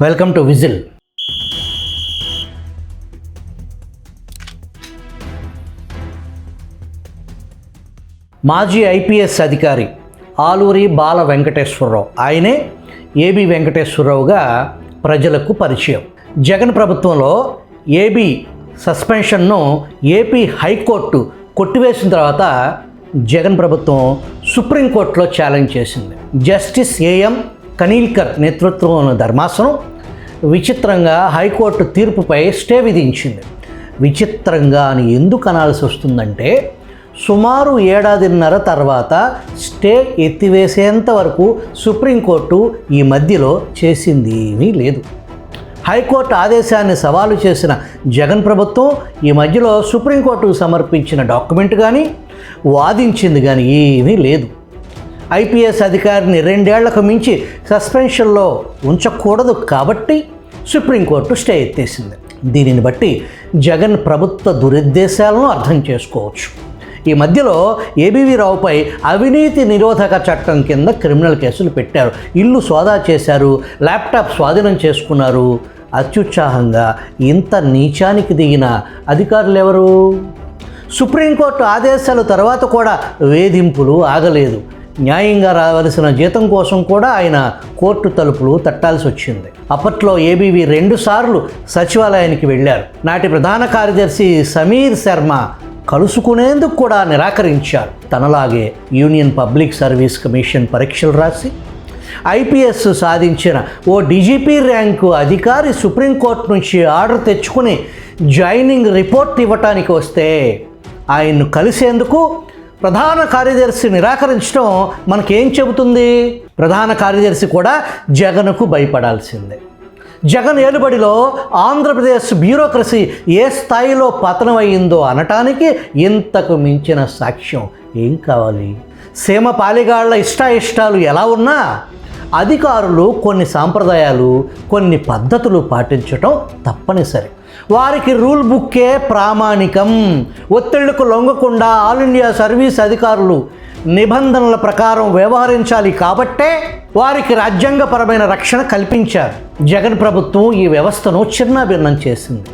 Welcome to whistle. మాజీ IPS అధికారి ఆలూరి బాల వెంకటేశ్వరరావు, ఆయనే ఏబి వెంకటేశ్వరరావుగా ప్రజలకు పరిచయం. జగన్ ప్రభుత్వంలో ఏబి సస్పెన్షన్ను ఏపీ హైకోర్టు కొట్టివేసిన తర్వాత జగన్ ప్రభుత్వం సుప్రీంకోర్టులో ఛాలెంజ్ చేసింది. జస్టిస్ ఏఎం కనీల్కర్ నేతృత్వంలోని ధర్మాసనం విచిత్రంగా హైకోర్టు తీర్పుపై స్టే విధించింది. విచిత్రంగా అని ఎందుకు అనాల్సి వస్తుందంటే, సుమారు 1.5 ఏడాది తర్వాత స్టే ఎత్తివేసేంత వరకు సుప్రీంకోర్టు ఈ మధ్యలో చేసింది ఏమీ లేదు. హైకోర్టు ఆదేశాన్ని సవాలు చేసిన జగన్ ప్రభుత్వం ఈ మధ్యలో సుప్రీంకోర్టుకు సమర్పించిన డాక్యుమెంట్ కానీ వాదించింది కానీ ఏమీ లేదు. ఐపీఎస్ అధికారిని 2 ఏళ్లకు మించి సస్పెన్షన్లో ఉంచకూడదు కాబట్టి సుప్రీంకోర్టు స్టే ఎత్తేసింది. దీనిని బట్టి జగన్ ప్రభుత్వ దురుద్దేశాలను అర్థం చేసుకోవచ్చు. ఈ మధ్యలో ఏబీవీ రావుపై అవినీతి నిరోధక చట్టం కింద క్రిమినల్ కేసులు పెట్టారు. ఇల్లు సోదా చేశారు, ల్యాప్టాప్ స్వాధీనం చేసుకున్నారు. అత్యుత్సాహంగా ఇంత నీచానికి దిగిన అధికారులు ఎవరు? సుప్రీంకోర్టు ఆదేశాల తర్వాత కూడా వేధింపులు ఆగలేదు. న్యాయంగా రావలసిన జీతం కోసం కూడా ఆయన కోర్టు తలుపులు తట్టాల్సి వచ్చింది. అప్పట్లో ఏబీవీ 2 సార్లు సచివాలయానికి వెళ్ళారు. నాటి ప్రధాన కార్యదర్శి సమీర్ శర్మ కలుసుకునేందుకు కూడా నిరాకరించారు. తనలాగే యూనియన్ పబ్లిక్ సర్వీస్ కమిషన్ పరీక్షలు రాసి ఐపీఎస్ సాధించిన ఓ డీజీపీ ర్యాంకు అధికారి సుప్రీంకోర్టు నుంచి ఆర్డర్ తెచ్చుకుని జాయినింగ్ రిపోర్ట్ ఇవ్వటానికి వస్తే ఆయన్ను కలిసేందుకు ప్రధాన కార్యదర్శి నిరాకరించడం మనకేం చెబుతుంది? ప్రధాన కార్యదర్శి కూడా జగన్కు భయపడాల్సిందే. జగన్ ఏలుబడిలో ఆంధ్రప్రదేశ్ బ్యూరోక్రసీ ఏ స్థాయిలో పతనమయ్యిందో అనటానికి ఇంతకు మించిన సాక్ష్యం ఏం కావాలి? సీమ పాలిగాళ్ల ఇష్టాలు ఎలా ఉన్నా అధికారులు కొన్ని సాంప్రదాయాలు, కొన్ని పద్ధతులు పాటించటం తప్పనిసరి. వారికి రూల్ బుక్కే ప్రామాణికం. ఒత్తిళ్లకు లొంగకుండా ఆల్ ఇండియా సర్వీస్ అధికారులు నిబంధనల ప్రకారం వ్యవహరించాలి కాబట్టే వారికి రాజ్యాంగపరమైన రక్షణ కల్పించారు. జగన్ ప్రభుత్వం ఈ వ్యవస్థను చిన్నాభిన్నం చేసింది.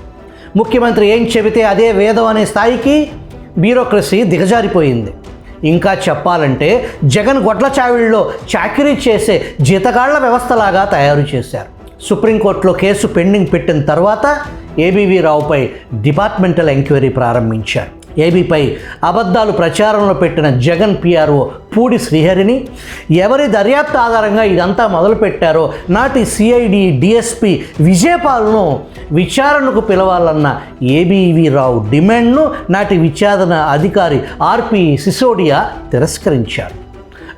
ముఖ్యమంత్రి ఏం చెబితే అదే వేదం అనే స్థాయికి బ్యూరోక్రసీ దిగజారిపోయింది. ఇంకా చెప్పాలంటే జగన్ గొడ్ల చావిళ్ళలో చాకిరీ చేసే జీతగాళ్ల వ్యవస్థలాగా తయారు చేశారు. సుప్రీంకోర్టులో కేసు పెండింగ్ పెట్టిన తర్వాత ఏబీవీ రావుపై డిపార్ట్మెంటల్ ఎంక్వైరీ ప్రారంభించారు. ఏబీపై అబద్ధాలు ప్రచారంలో పెట్టిన జగన్ పిఆర్ఓ పూడి శ్రీహరిని ఎవరి దర్యాప్తు ఆధారంగా ఇదంతా మొదలుపెట్టారో నాటి సిఐడి డిఎస్పి విజయపాల్ను విచారణకు పిలవాలన్న ఏబీవీ రావు డిమాండ్ను నాటి విచారణ అధికారి ఆర్పి సిసోడియా తిరస్కరించారు.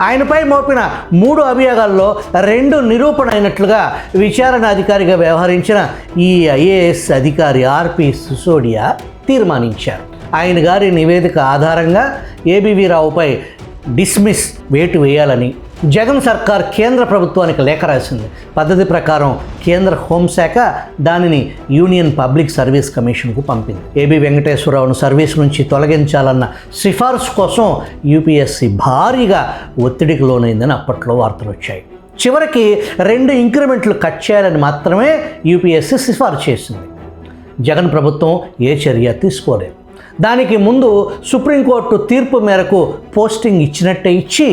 ఆయనపై మోపిన 3 అభియోగాల్లో 2 నిరూపణ అయినట్లుగా విచారణ అధికారిగా వ్యవహరించిన ఈ ఐఏఎస్ అధికారి ఆర్పి సిసోడియా తీర్మానించారు. ఆయన గారి నివేదిక ఆధారంగా ఏబీవీ రావుపై డిస్మిస్ వేటు వేయాలని జగన్ సర్కార్ కేంద్ర ప్రభుత్వానికి లేఖ రాసింది. పద్ధతి ప్రకారం కేంద్ర హోంశాఖ దానిని యూనియన్ పబ్లిక్ సర్వీస్ కమిషన్కు పంపింది. ఏబి వెంకటేశ్వరరావును సర్వీస్ నుంచి తొలగించాలన్న సిఫార్సు కోసం యూపీఎస్సీ భారీగా ఒత్తిడికి లోనైందని అప్పట్లో వార్తలు వచ్చాయి. చివరికి 2 ఇంక్రిమెంట్లు కట్ చేయాలని మాత్రమే యూపీఎస్సీ సిఫార్సు చేసింది. జగన్ ప్రభుత్వం ఏ చర్య తీసుకోలేదు. దానికి ముందు సుప్రీంకోర్టు తీర్పు మేరకు పోస్టింగ్ ఇచ్చినట్టే ఇచ్చి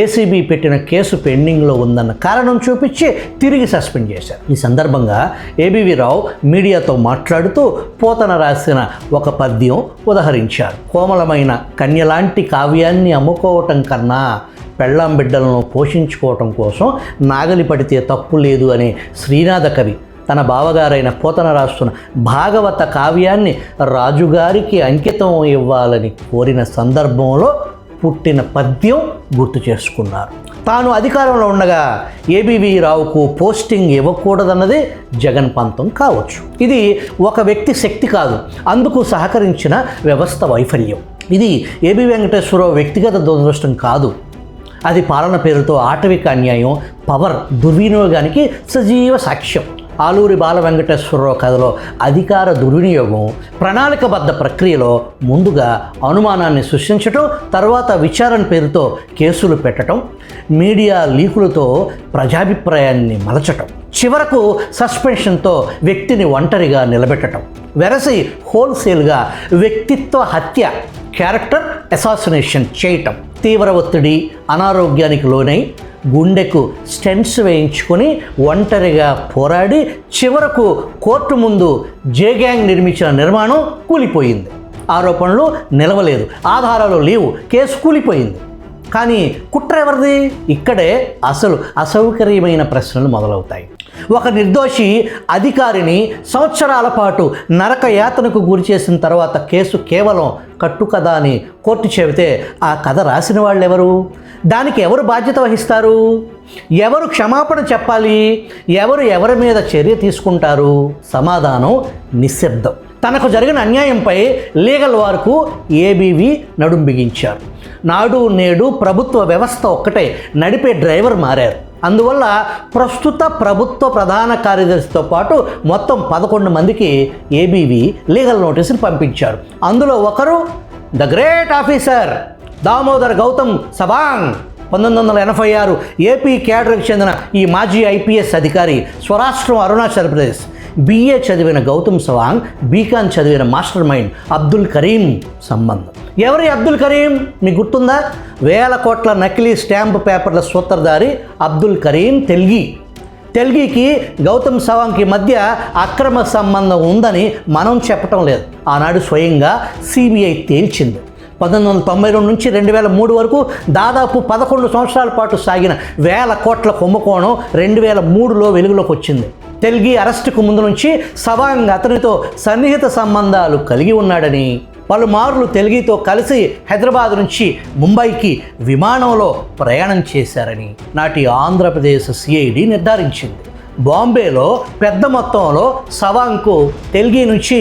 ఏసీబీ పెట్టిన కేసు పెండింగ్లో ఉందన్న కారణం చూపించి తిరిగి సస్పెండ్ చేశారు. ఈ సందర్భంగా ఏబీవీ రావు మీడియాతో మాట్లాడుతూ పోతన రాసిన ఒక పద్యం ఉదహరించారు. కోమలమైన కన్యలాంటి కావ్యాన్ని అమ్ముకోవటం కన్నా పెళ్ళాం బిడ్డలను పోషించుకోవటం కోసం నాగలి పడితే తప్పు లేదు అనే శ్రీనాథ కవి తన బావగారైన పోతన రాస్తున్న భాగవత కావ్యాన్ని రాజుగారికి అంకితం ఇవ్వాలని కోరిన సందర్భంలో పుట్టిన పద్యం గుర్తు చేసుకున్నారు. తాను అధికారంలో ఉండగా ఏబీవీ రావుకు పోస్టింగ్ ఇవ్వకూడదన్నదే జగన్ పంతం కావచ్చు. ఇది ఒక వ్యక్తి శక్తి కాదు, అందుకు సహకరించిన వ్యవస్థ వైఫల్యం. ఇది ఏబి వెంకటేశ్వరరావు వ్యక్తిగత దురదృష్టం కాదు. అది పాలన పేరుతో ఆటవిక అన్యాయం, పవర్ దుర్వినియోగానికి సజీవ సాక్ష్యం. ఆలూరి బాల వెంకటేశ్వరరావు కథలో అధికార దుర్వినియోగం ప్రణాళికబద్ధ ప్రక్రియలో ముందుగా అనుమానాన్ని సృష్టించటం, తర్వాత విచారణ పేరుతో కేసులు పెట్టడం, మీడియా లీకులతో ప్రజాభిప్రాయాన్ని మలచటం. చివరకు సస్పెన్షన్తో వ్యక్తిని ఒంటరిగా నిలబెట్టడం, వెరసి హోల్సేల్గా వ్యక్తిత్వ హత్య, క్యారెక్టర్ అసాసినేషన్ చేయటం, తీవ్ర ఒత్తిడి, అనారోగ్యానికి లోనై గుండెకు స్టెంట్స్ వేయించుకొని ఒంటరిగా పోరాడి చివరకు కోర్టు ముందు జే-గ్యాంగ్ నిర్మించిన నిర్మాణం కూలిపోయింది. ఆరోపణలు నిలవలేదు, ఆధారాలు లేవు, కేసు కూలిపోయింది. కానీ కుట్ర ఎవరిది? ఇక్కడే అసలు అసౌకర్యమైన ప్రశ్నలు మొదలవుతాయి. ఒక నిర్దోషి అధికారిని సంవత్సరాల పాటు నరక యాతనకు గురి చేసిన తర్వాత కేసు కేవలం కట్టుకథ అని కోర్టు చెబితే ఆ కథ రాసిన వాళ్ళు ఎవరు? దానికి ఎవరు బాధ్యత వహిస్తారు? ఎవరు క్షమాపణ చెప్పాలి? ఎవరి మీద చర్య తీసుకుంటారు? సమాధానం నిశ్శబ్దం. తనకు జరిగిన అన్యాయంపై లీగల్ వార్కు ఏబీవీ నడుం బిగించారు. నాడు నేడు ప్రభుత్వ వ్యవస్థ ఒక్కటే, నడిపే డ్రైవర్ మారారు. అందువల్ల ప్రస్తుత ప్రభుత్వ ప్రధాన కార్యదర్శితో పాటు మొత్తం 11 మందికి ఏబీవీ లీగల్ నోటీసులు పంపించారు. అందులో ఒకరు the great officer Damodar Gautam Sawang. 1986 AP క్యాడర్కి చెందిన ఈ మాజీ ఐపీఎస్ అధికారి స్వరాష్ట్రం అరుణాచల్ ప్రదేశ్. BA చదివిన గౌతమ్ సవాంగ్ బీకాన్ చదివిన మాస్టర్ మైండ్ అబ్దుల్ కరీం సంబంధం. ఎవరి అబ్దుల్ కరీం మీకు గుర్తుందా? వేల కోట్ల నకిలీ స్టాంపు పేపర్ల సూత్రధారి అబ్దుల్ కరీం తెల్గీకి గౌతమ్ సవాంగ్కి మధ్య అక్రమ సంబంధం ఉందని మనం చెప్పటం లేదు. ఆనాడు స్వయంగా సిబిఐ తేల్చింది. 1992 నుంచి 2003 వరకు దాదాపు 11 సంవత్సరాల పాటు సాగిన వేల కోట్ల కుంభకోణం 2003లో వెలుగులోకి వచ్చింది. తెల్గీ అరెస్టుకు ముందు నుంచి సవాంగ్ అతనితో సన్నిహిత సంబంధాలు కలిగి ఉన్నాడని, పలుమార్లు తెల్గీతో కలిసి హైదరాబాద్ నుంచి ముంబైకి విమానంలో ప్రయాణం చేశారని నాటి ఆంధ్రప్రదేశ్ సిఐడి నిర్ధారించింది. బాంబేలో పెద్ద మొత్తంలో సవాంగ్కు తెల్గీ నుంచి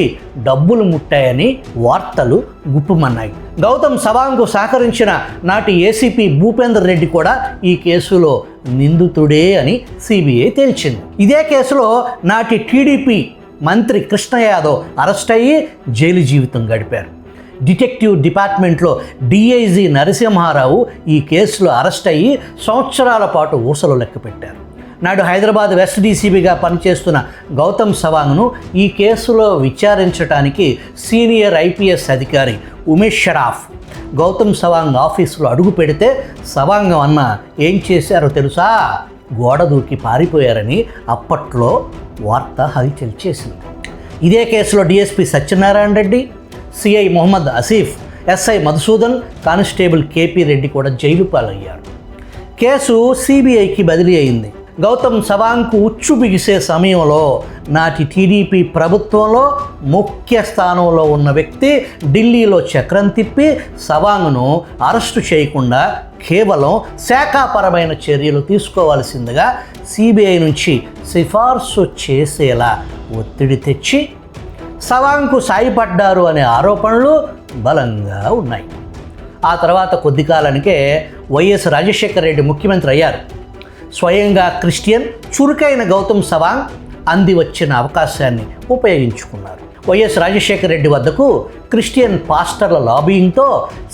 డబ్బులు ముట్టాయని వార్తలు గుప్పుమన్నాయి. గౌతమ్ సవాంగ్కు సహకరించిన నాటి ఏసీపీ భూపేందర్ రెడ్డి కూడా ఈ కేసులో నిందితుడే అని సిబిఐ తేల్చింది. ఇదే కేసులో నాటి టీడీపీ మంత్రి కృష్ణ యాదవ్ అరెస్ట్ అయ్యి జైలు జీవితం గడిపారు. డిటెక్టివ్ డిపార్ట్మెంట్లో డిఐజీ నరసింహారావు ఈ కేసులో అరెస్ట్ అయ్యి సంవత్సరాల పాటు ఊసలు లెక్క పెట్టారు. నాడు హైదరాబాద్ వెస్ట్ డీసీబీగా పనిచేస్తున్న గౌతమ్ సవాంగ్ను ఈ కేసులో విచారించడానికి సీనియర్ ఐపీఎస్ అధికారి ఉమేష్ షరాఫ్ గౌతమ్ సవాంగ్ ఆఫీసులో అడుగు పెడితే సవాంగ్ అన్న ఏం చేశారో తెలుసా? గోడ దూకి పారిపోయారని అప్పట్లో వార్త హల్చల్ చేసింది. ఇదే కేసులో DSP Satyanarayana Reddy, CI Mohammad Asif, SI Madhusudan, constable KP Reddy కూడా జైలు పాలయ్యారు. కేసు సిబిఐకి బదిలీ అయింది. గౌతమ్ సవాంగ్కు ఉచ్చు బిగిసే సమయంలో నాటి టీడీపీ ప్రభుత్వంలో ముఖ్య స్థానంలో ఉన్న వ్యక్తి ఢిల్లీలో చక్రం తిప్పి సవాంగ్ను అరెస్టు చేయకుండా కేవలం శాఖాపరమైన చర్యలు తీసుకోవాల్సిందిగా సిబిఐ నుంచి సిఫార్సు చేసేలా ఒత్తిడి తెచ్చి సవాంగ్కు సాయపడ్డారు అనే ఆరోపణలు బలంగా ఉన్నాయి. ఆ తర్వాత కొద్ది కాలానికే వైఎస్ రాజశేఖర రెడ్డి ముఖ్యమంత్రి అయ్యారు. స్వయంగా క్రిస్టియన్ చురుకైన గౌతమ్ సవాంగ్ అంది వచ్చిన అవకాశాన్ని ఉపయోగించుకున్నారు. వైఎస్ రాజశేఖర రెడ్డి వద్దకు క్రిస్టియన్ పాస్టర్ల లాబియింగ్తో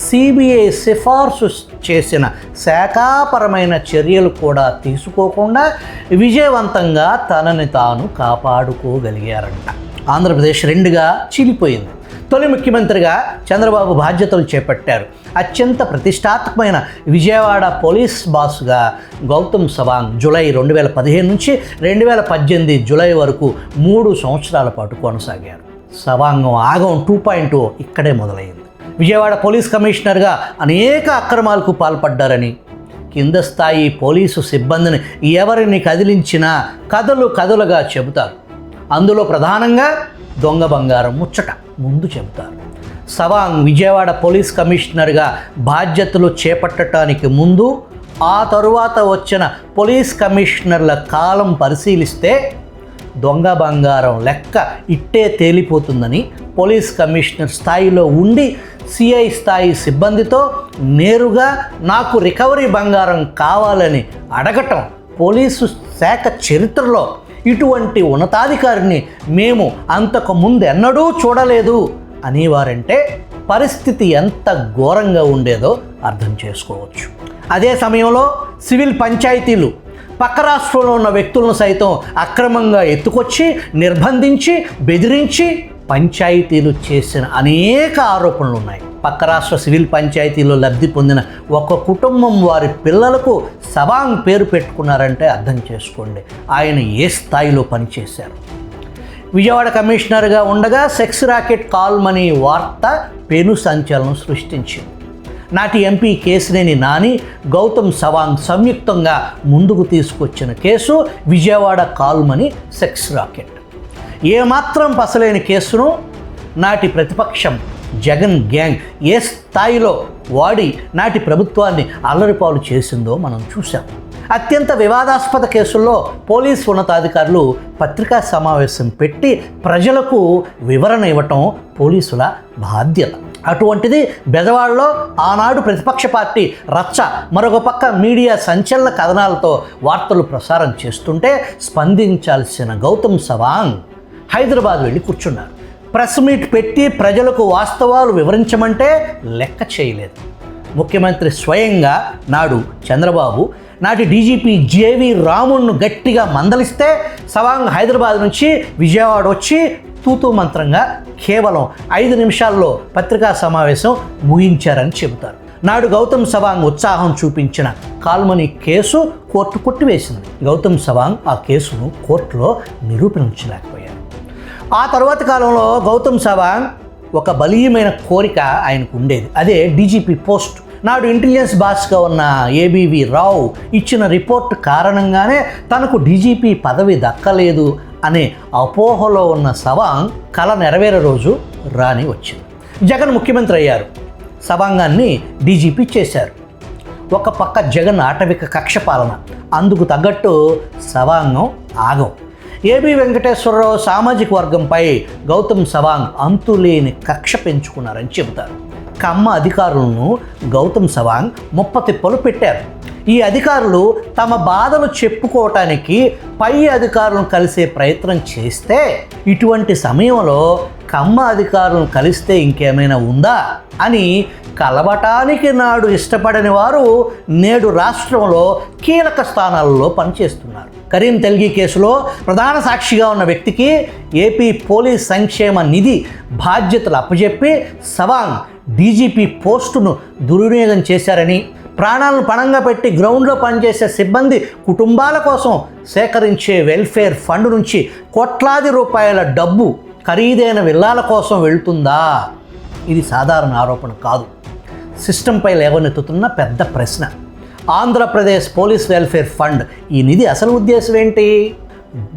సిబిఐ సిఫార్సు చేసిన శాఖాపరమైన చర్యలు కూడా తీసుకోకుండా విజయవంతంగా తనని తాను కాపాడుకోగలిగారంట. ఆంధ్రప్రదేశ్ 2గా చీలిపోయింది. తొలి ముఖ్యమంత్రిగా చంద్రబాబు బాధ్యతలు చేపట్టారు. అత్యంత ప్రతిష్టాత్మకమైన విజయవాడ పోలీస్ బాస్గా గౌతమ్ సవాంగ్ జూలై 2015 నుంచి 2018 జూలై వరకు 3 సంవత్సరాల పాటు కొనసాగారు. సవాంగం ఆగం 2.0 ఇక్కడే మొదలైంది. విజయవాడ పోలీస్ కమిషనర్గా అనేక అక్రమాలకు పాల్పడ్డారని, కింద స్థాయి పోలీసు సిబ్బందిని ఎవరిని కదిలించినా కథలుగా చెబుతారు. అందులో ప్రధానంగా దొంగ బంగారం ముచ్చట ముందు చెబుతారు. సవాంగ్ విజయవాడ పోలీస్ కమిషనర్గా బాధ్యతలు చేపట్టడానికి ముందు, ఆ తరువాత వచ్చిన పోలీస్ కమిషనర్ల కాలం పరిశీలిస్తే దొంగ బంగారం లెక్క ఇట్టే తేలిపోతుందని పోలీస్ కమిషనర్ స్థాయిలో ఉండి సిఐ స్థాయి సిబ్బందితో నేరుగా నాకు రికవరీ బంగారం కావాలని అడగటం పోలీసు శాఖ చరిత్రలో ఇటువంటి ఉన్నతాధికారిని మేము అంతకు ముందు ఎన్నడూ చూడలేదు అనేవారంటే పరిస్థితి ఎంత ఘోరంగా ఉండేదో అర్థం చేసుకోవచ్చు. అదే సమయంలో సివిల్ పంచాయతీలు పక్క రాష్ట్రంలో ఉన్న వ్యక్తులను సైతం అక్రమంగా ఎత్తుకొచ్చి నిర్బంధించి బెదిరించి పంచాయతీలు చేసిన అనేక ఆరోపణలు ఉన్నాయి. పక్క రాష్ట్ర సివిల్ పంచాయతీలో లబ్ధి పొందిన ఒక కుటుంబం వారి పిల్లలకు సవాంగ్ పేరు పెట్టుకున్నారంటే అర్థం చేసుకోండి ఆయన ఏ స్థాయిలో పనిచేశారు. విజయవాడ కమిషనర్గా ఉండగా సెక్స్ రాకెట్ కాల్ మనీ వార్త పెను సంచలనం సృష్టించింది. నాటి ఎంపీ కేశినేని నాని, గౌతమ్ సవాంగ్ సంయుక్తంగా ముందుకు తీసుకొచ్చిన case Vijayawada call money sex racket. ఏమాత్రం పసలేని కేసును నాటి ప్రతిపక్షం జగన్ గ్యాంగ్ ఏ స్థాయిలో వాడి నాటి ప్రభుత్వాన్ని అల్లరిపాలు చేసిందో మనం చూసాం. అత్యంత వివాదాస్పద కేసుల్లో పోలీసు ఉన్నతాధికారులు పత్రికా సమావేశం పెట్టి ప్రజలకు వివరణ ఇవ్వటం పోలీసుల బాధ్యత. అటువంటిది బెజవాడలో ఆనాడు ప్రతిపక్ష పార్టీ రచ్చ, మరొక పక్క మీడియా సంచలన కథనాలతో వార్తలు ప్రసారం చేస్తుంటే స్పందించాల్సిన గౌతమ్ సవాంగ్ హైదరాబాద్ వెళ్ళి కూర్చున్నారు. ప్రెస్ మీట్ పెట్టి ప్రజలకు వాస్తవాలు వివరించమంటే లెక్క చేయలేదు. ముఖ్యమంత్రి స్వయంగా నాడు చంద్రబాబు నాటి డీజీపీ జేవి రామును గట్టిగా మందలిస్తే సవాంగ్ హైదరాబాద్ నుంచి విజయవాడ వచ్చి తూతూ మంత్రంగా కేవలం 5 నిమిషాల్లో పత్రికా సమావేశం ముగించారని చెబుతారు. నాడు గౌతమ్ సవాంగ్ ఉత్సాహం చూపించిన కాల్మనీ కేసు కోర్టు కొట్టివేసింది. గౌతమ్ సవాంగ్ ఆ కేసును కోర్టులో నిరూపించలేకపోయారు. ఆ తరువాతి కాలంలో గౌతమ్ సవాంగ్ ఒక బలీయమైన కోరిక ఆయనకు ఉండేది. అదే డీజీపీ పోస్ట్. నాడు ఇంటెలిజెన్స్ బాస్గా ఉన్న ఏబీవీ రావు ఇచ్చిన రిపోర్ట్ కారణంగానే తనకు డీజీపీ పదవి దక్కలేదు అనే అపోహలో ఉన్న సవాంగ్ కల నెరవేరే రోజు రాని వచ్చింది. జగన్ ముఖ్యమంత్రి అయ్యారు. సవాంగాన్ని డీజీపీ చేశారు. ఒక పక్క జగన్ ఆటవిక కక్ష పాలన, అందుకు తగ్గట్టు సవాంగం ఆగం. ఏబీ వెంకటేశ్వరరావు సామాజిక వర్గంపై గౌతమ్ సవాంగ్ అంతులేని కక్ష పెంచుకున్నారని చెబుతారు. కమ్మ అధికారులను గౌతమ్ సవాంగ్ ముప్పతిప్పలు పెట్టారు. ఈ అధికారులు తమ బాధలు చెప్పుకోవటానికి పై అధికారులను కలిసే ప్రయత్నం చేస్తే, ఇటువంటి సమయంలో కమ్మ అధికారులను కలిస్తే ఇంకేమైనా ఉందా అని కలవటానికి నాడు ఇష్టపడని వారు నేడు రాష్ట్రంలో కీలక స్థానాలలో పనిచేస్తున్నారు. కరీం తెల్గి కేసులో ప్రధాన సాక్షిగా ఉన్న వ్యక్తికి ఏపీ పోలీస్ సంక్షేమ నిధి బాధ్యతలు అప్పజెప్పి సవాంగ్ డీజీపీ పోస్టును దుర్వినియోగం చేశారని, ప్రాణాలను పణంగా పెట్టి గ్రౌండ్లో పనిచేసే సిబ్బంది కుటుంబాల కోసం సేకరించే వెల్ఫేర్ ఫండ్ నుంచి కోట్లాది రూపాయల డబ్బు ఖరీదైన విల్లాల కోసం వెళ్తుందా? ఇది సాధారణ ఆరోపణ కాదు. సిస్టంపై లేవనెత్తుతున్న పెద్ద ప్రశ్న. ఆంధ్రప్రదేశ్ పోలీస్ వెల్ఫేర్ ఫండ్ ఈ నిధి అసలు ఉద్దేశం ఏంటి?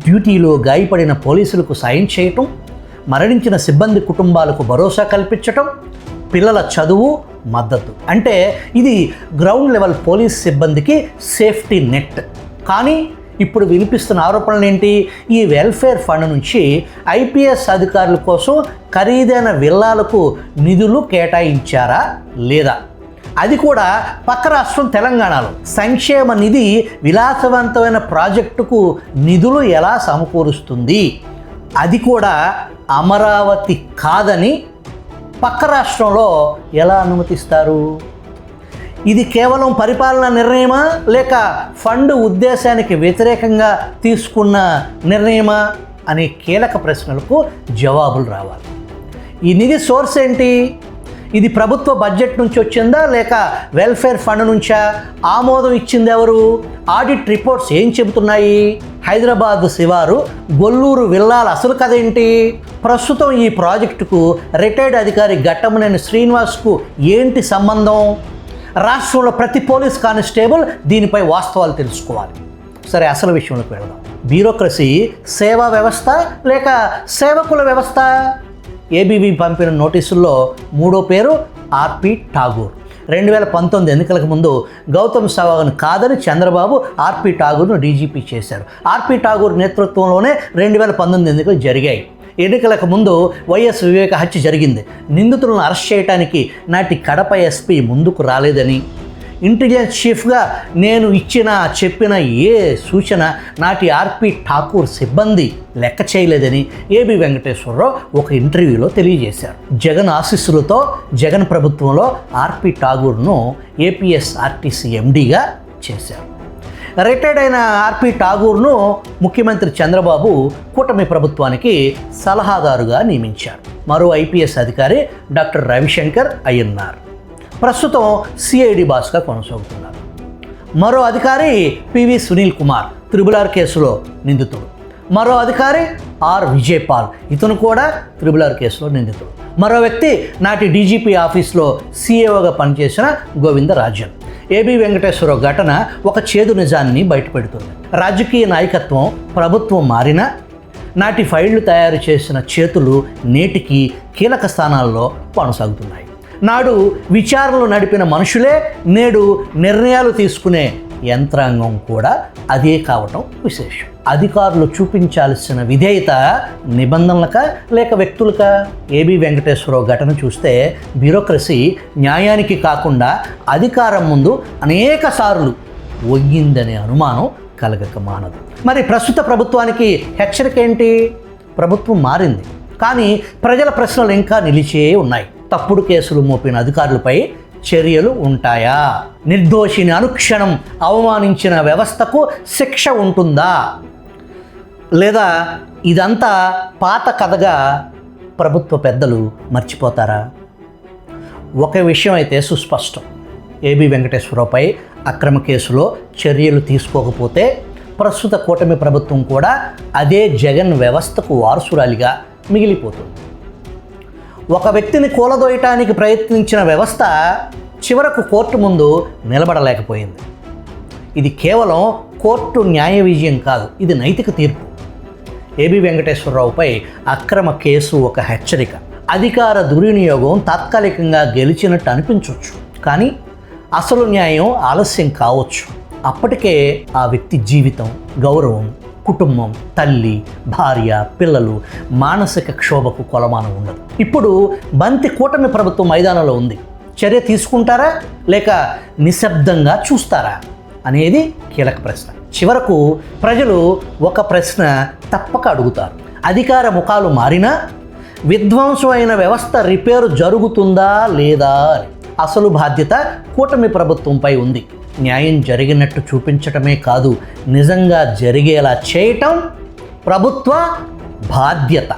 డ్యూటీలో గాయపడిన పోలీసులకు సాయం చేయటం, మరణించిన సిబ్బంది కుటుంబాలకు భరోసా కల్పించటం, పిల్లల చదువు మద్దతు. అంటే ఇది గ్రౌండ్ లెవెల్ పోలీస్ సిబ్బందికి సేఫ్టీ నెట్. కానీ ఇప్పుడు వినిపిస్తున్న ఆరోపణలు ఏంటి? ఈ వెల్ఫేర్ ఫండ్ నుంచి ఐపీఎస్ అధికారుల కోసం ఖరీదైన విల్లాలకు నిధులు కేటాయించారా లేదా? అది కూడా పక్క రాష్ట్రం తెలంగాణలో. సంక్షేమ నిధి విలాసవంతమైన ప్రాజెక్టుకు నిధులు ఎలా సమకూరుస్తుంది? అది కూడా అమరావతి కాదని పక్క రాష్ట్రంలో ఎలా అనుమతిస్తారు? ఇది కేవలం పరిపాలనా నిర్ణయమా, లేక ఫండ్ ఉద్దేశానికి వ్యతిరేకంగా తీసుకున్న నిర్ణయమా అనే కీలక ప్రశ్నలకు జవాబులు రావాలి. ఈ నిధి సోర్స్ ఏంటి? ఇది ప్రభుత్వ బడ్జెట్ నుంచి వచ్చిందా, లేక వెల్ఫేర్ ఫండ్ నుంచా? ఆమోదం ఇచ్చింది ఎవరు? ఆడిట్ రిపోర్ట్స్ ఏం చెబుతున్నాయి? హైదరాబాద్ శివారు గొల్లూరు విల్లాల అసలు కథ ఏంటి? ప్రస్తుతం ఈ ప్రాజెక్టుకు రిటైర్డ్ అధికారి ఘట్టమనేని శ్రీనివాస్కు ఏంటి సంబంధం? రాష్ట్రంలో ప్రతి పోలీస్ కానిస్టేబుల్ దీనిపై వాస్తవాలు తెలుసుకోవాలి. సరే, అసలు విషయంలోకి వెళ్దాం. బ్యూరోక్రసీ సేవా వ్యవస్థ లేక సేవకుల వ్యవస్థ? ఏబీవీ పంపిన నోటీసుల్లో 3వ పేరు ఆర్పి ఠాగూర్. 2019 ఎన్నికలకు ముందు గౌతమ్ సవాంగ్ను కాదని చంద్రబాబు ఆర్పి ఠాగూర్ను డీజీపీ చేశారు. ఆర్పి ఠాగూర్ నేతృత్వంలోనే 2019 ఎన్నికలు జరిగాయి. ఎన్నికలకు ముందు వైఎస్ వివేక హత్య జరిగింది. నిందితులను అరెస్ట్ చేయడానికి నాటి కడప ఎస్పీ ముందుకు రాలేదని, ఇంటెలిజెన్స్ చీఫ్గా నేను చెప్పిన ఏ సూచన నాటి ఆర్పి ఠాకూర్ సిబ్బంది లెక్క చేయలేదని ఏబీ వెంకటేశ్వరరావు ఒక ఇంటర్వ్యూలో తెలియజేశారు. జగన్ ఆశీస్సులతో జగన్ ప్రభుత్వంలో ఆర్పి ఠాకూర్ను ఏపీఎస్ఆర్టీసీ ఎండీగా చేశారు. రిటైర్డ్ అయిన ఆర్పి ఠాగూర్ను ముఖ్యమంత్రి చంద్రబాబు కూటమి ప్రభుత్వానికి సలహాదారుగా నియమించారు. మరో ఐపీఎస్ అధికారి డాక్టర్ రవిశంకర్ అయ్యన్నార్ ప్రస్తుతం సిఐడి బాస్గా కొనసాగుతున్నారు. మరో అధికారి PV Sunil Kumar triple R కేసులో నిందితుడు. మరో అధికారి ఆర్ విజయపాల్, ఇతను కూడా త్రిబుల్ ఆర్ కేసులో నిందితుడు. మరో వ్యక్తి నాటి డీజీపీ ఆఫీస్లో సీఏఓగా పనిచేసిన గోవిందరాజన్. ఏబి వెంకటేశ్వరరావు ఘటన ఒక చేదు నిజాన్ని బయటపెడుతుంది. రాజకీయ నాయకత్వం, ప్రభుత్వం మారినా నాటి ఫైళ్లు తయారు చేసిన చేతులు నేటికి కీలక స్థానాల్లో కొనసాగుతున్నాయి. నాడు విచారణలు నడిపిన మనుషులే నేడు నిర్ణయాలు తీసుకునే యంత్రాంగం కూడా అదే కావటం విశేషం. అధికారులు చూపించాల్సిన విధేయత నిబంధనలకా లేక వ్యక్తులకా? ఏబి వెంకటేశ్వరరావు ఘటన చూస్తే బ్యూరోక్రసీ న్యాయానికి కాకుండా అధికారం ముందు అనేక సార్లు ఒగ్గిందనే అనుమానం కలగక మానదు. మరి ప్రస్తుత ప్రభుత్వానికి హెచ్చరిక ఏంటి? ప్రభుత్వం మారింది, కానీ ప్రజల ప్రశ్నలు ఇంకా నిలిచే ఉన్నాయి. తప్పుడు కేసులు మోపిన అధికారులపై చర్యలు ఉంటాయా? నిర్దోషిని అనుక్షణం అవమానించిన వ్యవస్థకు శిక్ష ఉంటుందా? లేదా ఇదంతా పాత కథగా ప్రభుత్వ పెద్దలు మర్చిపోతారా? ఒక విషయం అయితే సుస్పష్టం. ఏబి వెంకటేశ్వరరావుపై అక్రమ కేసులో చర్యలు తీసుకోకపోతే ప్రస్తుత కూటమి ప్రభుత్వం కూడా అదే జగన్ వ్యవస్థకు వారసురాలిగా మిగిలిపోతుంది. ఒక వ్యక్తిని కూలదోయటానికి ప్రయత్నించిన వ్యవస్థ చివరకు కోర్టు ముందు నిలబడలేకపోయింది. ఇది కేవలం కోర్టు న్యాయ విజయం కాదు, ఇది నైతిక తీర్పు. ఏబి వెంకటేశ్వరరావుపై అక్రమ కేసు ఒక హెచ్చరిక. అధికార దుర్వినియోగం తాత్కాలికంగా గెలిచినట్టు అనిపించవచ్చు, కానీ అసలు న్యాయం ఆలస్యం కావచ్చు. అప్పటికే ఆ వ్యక్తి జీవితం, గౌరవం, కుటుంబం, తల్లి, భార్య, పిల్లలు మానసిక క్షోభకు కొలమానం ఉండదు. ఇప్పుడు బంతి కూటమి ప్రభుత్వం మైదానంలో ఉంది. చర్య తీసుకుంటారా లేక నిశ్శబ్దంగా చూస్తారా అనేది కీలక ప్రశ్న. చివరకు ప్రజలు ఒక ప్రశ్న తప్పక అడుగుతారు: అధికార ముఖాలు మారినా విధ్వంసమైన వ్యవస్థ రిపేరు జరుగుతుందా లేదా అని. అసలు బాధ్యత కూటమి ప్రభుత్వంపై ఉంది. న్యాయం జరిగినట్టు చూపించటమే కాదు, నిజంగా జరిగేలా చేయటం ప్రభుత్వ బాధ్యత.